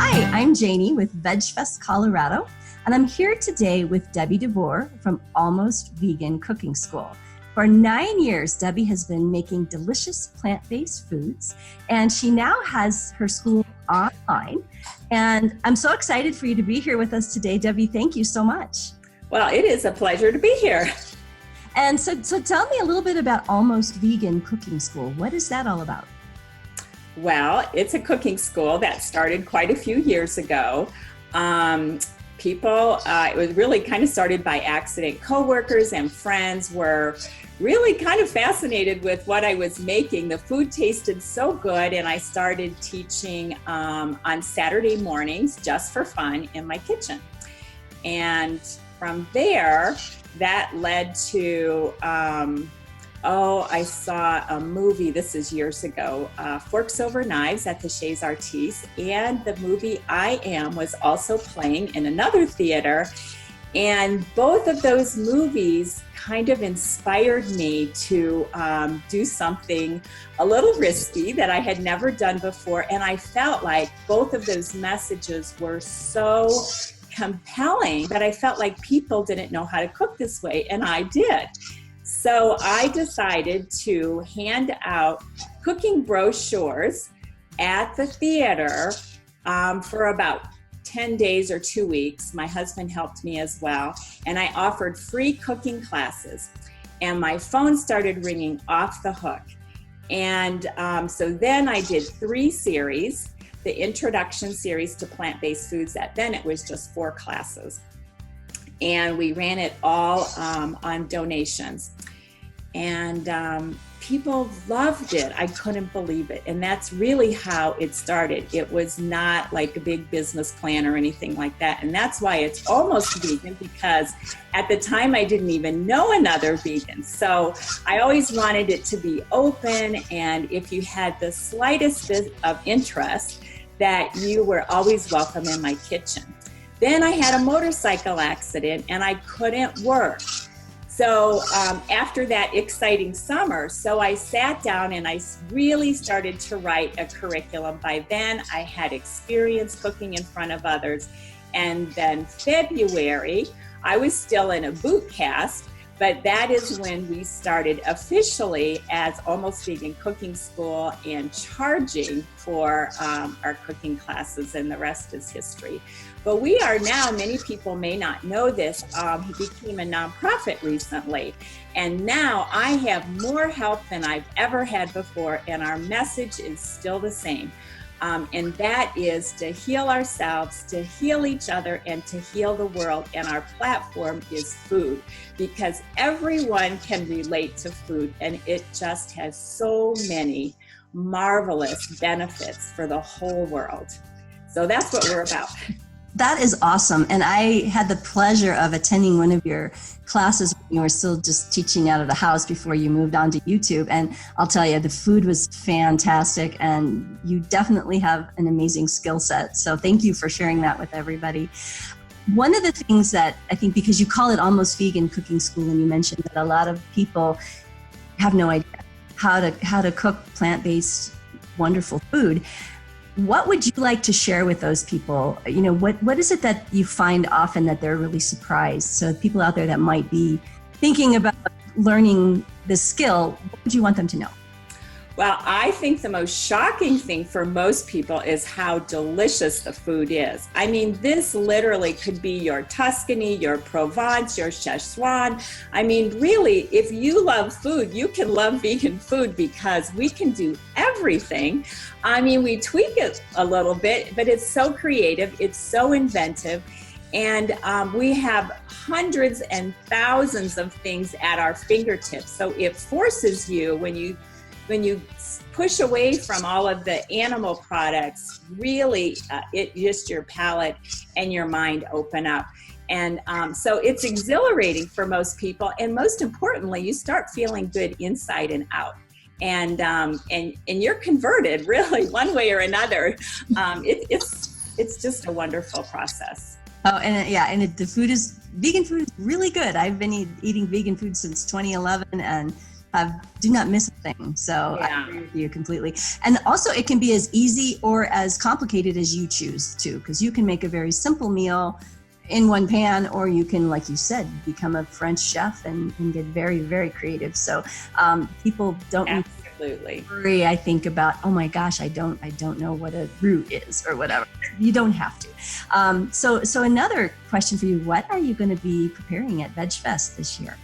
Hi, I'm Janie with VegFest Colorado, and I'm here today with Debbie Devore from Almost Vegan Cooking School. For 9 years, Debbie has been making delicious plant-based foods, and she now has her school online. And I'm so excited for you to be here with us today, Debbie. Thank you so much. Well, it is a pleasure to be here. And so tell me a little bit about Almost Vegan Cooking School. What is that all about? Well, it's a cooking school that started quite a few years ago. It was really kind of started by accident. Coworkers and friends were really kind of fascinated with what I was making. The food tasted so good, and I started teaching on Saturday mornings just for fun in my kitchen. And from there, that led to I saw a movie, this is years ago, Forks Over Knives at the Chez Artistes, and the movie I Am was also playing in another theater. And both of those movies kind of inspired me to do something a little risky that I had never done before. And I felt like both of those messages were so compelling that I felt like people didn't know how to cook this way, and I did. So I decided to hand out cooking brochures at the theater for about 10 days or 2 weeks. My husband helped me as well. And I offered free cooking classes. And my phone started ringing off the hook. And so then I did 3 series, the introduction series to plant-based foods. Then it was just 4 classes. And we ran it all on donations. And people loved it. I couldn't believe it. And that's really how it started. It was not like a big business plan or anything like that. And that's why it's almost vegan, because at the time I didn't even know another vegan. So I always wanted it to be open. And if you had the slightest bit of interest, that you were always welcome in my kitchen. Then I had a motorcycle accident and I couldn't work. So after that exciting summer, so I sat down and I really started to write a curriculum. By then I had experience cooking in front of others. And then February, I was still in a boot cast, but that is when we started officially as Almost Vegan Cooking School and charging for our cooking classes, and the rest is history. But we are now, many people may not know this, he became a nonprofit recently. And now I have more help than I've ever had before, and our message is still the same. And that is to heal ourselves, to heal each other, and to heal the world. And our platform is food, because everyone can relate to food, and it just has so many marvelous benefits for the whole world. So that's what we're about. That is awesome. And I had the pleasure of attending one of your classes when you were still just teaching out of the house before you moved on to YouTube. And I'll tell you, the food was fantastic, and you definitely have an amazing skill set. So thank you for sharing that with everybody. One of the things that I think, because you call it Almost Vegan Cooking School, and you mentioned that a lot of people have no idea how to cook plant-based wonderful food. What would you like to share with those people? You know, what is it that you find often that they're really surprised? So people out there that might be thinking about learning this skill, what would you want them to know? Well, I think the most shocking thing for most people is how delicious the food is. I mean, this literally could be your Tuscany, your Provence, your Szechuan. I mean, really, if you love food, you can love vegan food, because we can do everything. I mean, we tweak it a little bit, but it's so creative, it's so inventive. And we have hundreds and thousands of things at our fingertips. So it forces you, when you push away from all of the animal products, really it just your palate and your mind open up. And so it's exhilarating for most people. And most importantly, you start feeling good inside and out. And you're converted, really, one way or another. It's just a wonderful process. Oh, and vegan food is really good. I've been eating vegan food since 2011, and do not miss a thing. So Yeah. I agree with you completely. And also it can be as easy or as complicated as you choose to, because you can make a very simple meal in one pan, or you can, like you said, become a French chef and get very, very creative. So people don't need Absolutely. to worry, I think, about, oh my gosh, I don't know what a roux is or whatever. You don't have to. So another question for you, what are you going to be preparing at VegFest this year?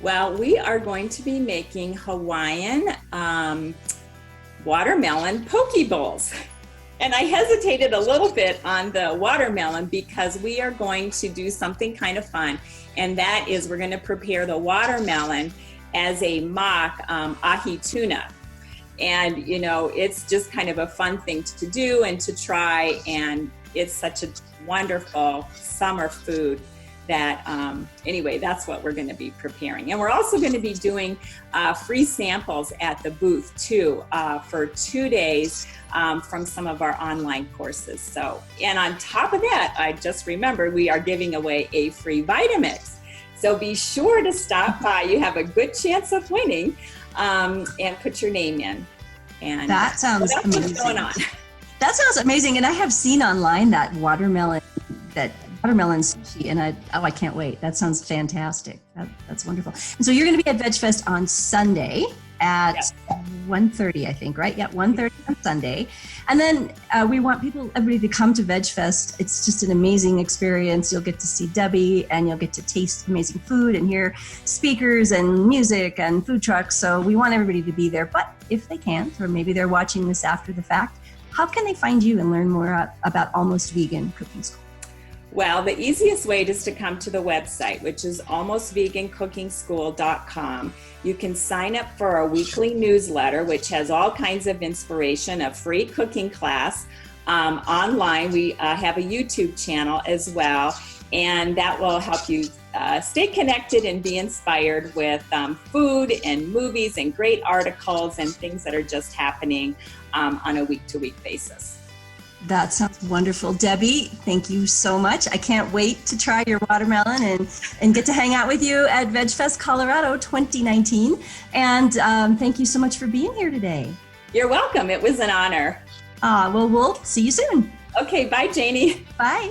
Well, we are going to be making Hawaiian watermelon poke bowls. And I hesitated a little bit on the watermelon because we are going to do something kind of fun. And that is we're going to prepare the watermelon as a mock ahi tuna. And, you know, it's just kind of a fun thing to do and to try. And it's such a wonderful summer food that, anyway, that's what we're going to be preparing. And we're also going to be doing free samples at the booth too for 2 days from some of our online courses. So, and on top of that, I just remembered we are giving away a free Vitamix. So be sure to stop by. You have a good chance of winning, and put your name in. And that sounds amazing. What's going on. That sounds amazing. And I have seen online that watermelon sushi, and I can't wait. That sounds fantastic. That's wonderful. And so you're going to be at VegFest on Sunday at 1:30, I think, right? Yeah, 1:30 on Sunday. And then we want everybody to come to VegFest. It's just an amazing experience. You'll get to see Debbie, and you'll get to taste amazing food and hear speakers and music and food trucks. So we want everybody to be there. But if they can't, or maybe they're watching this after the fact, how can they find you and learn more about Almost Vegan Cooking School? Well, the easiest way is to come to the website, which is almostvegancookingschool.com. You can sign up for our weekly newsletter, which has all kinds of inspiration, a free cooking class online. We have a YouTube channel as well, and that will help you stay connected and be inspired with food and movies and great articles and things that are just happening on a week-to-week basis. That sounds wonderful. Debbie, thank you so much. I can't wait to try your watermelon and get to hang out with you at VegFest Colorado 2019. And thank you so much for being here today. You're welcome. It was an honor. Well, we'll see you soon. Okay, bye, Janie. Bye.